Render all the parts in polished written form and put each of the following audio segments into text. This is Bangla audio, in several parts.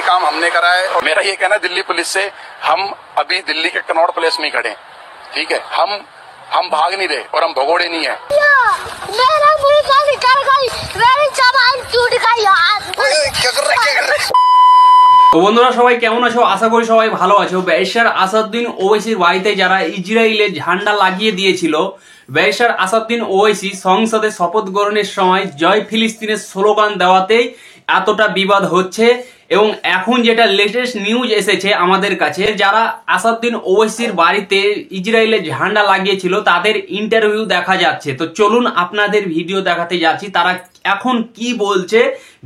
काम हमने करा है। और मेरा ये कहना है दिल्ली पुलिस से, हम अभी दिल्ली के कनॉट प्लेस में ही खड़े, ठीक है। हम भाग नहीं रहे और हम भगोड़े नहीं है। मेरा मुंह का निकाल गई, मेरी जबान टूट गई यार। क्या कर रहे? তো বন্ধুরা সবাই কেমন আছো? আশা করি সবাই ভালো আছো। ব্যারিস্টার আসাদুদ্দিন ওয়াইসির বাড়িতে যারা ইসরায়েলের ঝান্ডা লাগিয়ে দিয়েছিল, ব্যারিস্টার আসাদুদ্দিন ওয়াইসি সংসদে শপথ গ্রহণের সময় জয় ফিলিস্তিনের স্লোগান দেওয়াতেই এতটা বিবাদ হচ্ছে। এবং এখন যেটা লেটেস্ট নিউজ এসেছে আমাদের কাছে, যারা আসাদুদ্দিন ওয়াইসির বাড়িতে ইসরায়েলের ঝান্ডা লাগিয়েছিল তাদের ইন্টারভিউ দেখা যাচ্ছে। তো চলুন আপনাদের ভিডিও দেখাতে যাচ্ছি, তারা এখন কি বলছে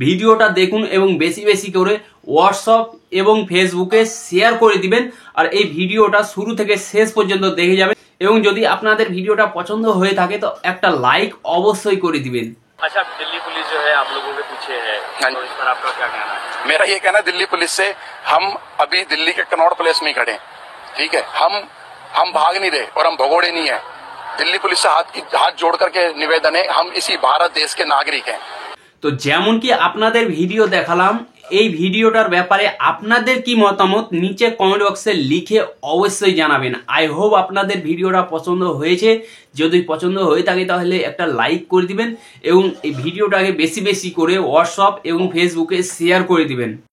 ভিডিওটা দেখুন এবং বেশি বেশি করে হোয়াটসঅ্যাপ এবং ফেসবুকে শেয়ার করে দিবেন। আর এই ভিডিওটা শুরু থেকে শেষ পর্যন্ত দেখে যাবেন এবং যদি আপনাদের ভিডিওটা পছন্দ হয়ে থাকে তো একটা লাইক অবশ্যই করে দিবেন। अच्छा, दिल्ली पुलिस जो है आप लोगों के पीछे है, तो इस पर आपका क्या कहना है? मेरा ये कहना है दिल्ली पुलिस से, हम अभी दिल्ली के कनॉट प्लेस में ही खड़े, ठीक है। हम भाग नहीं रहे और हम भगोड़े नहीं है। दिल्ली पुलिस से हाथ जोड़ करके निवेदन है, हम इसी भारत देश के नागरिक हैं। তো যেমন কি আপনাদের ভিডিও দেখালাম, এই ভিডিওটার ব্যাপারে আপনাদের কি মতামত নিচে কমেন্ট বক্সে লিখে অবশ্যই জানাবেন। আই হোপ আপনাদের ভিডিওটা পছন্দ হয়েছে। যদি পছন্দ হয়ে থাকে তাহলে একটা লাইক করে দিবেন এবং এই ভিডিওটাকে বেশি বেশি করে হোয়াটসঅ্যাপ এবং ফেসবুকে শেয়ার করে দিবেন।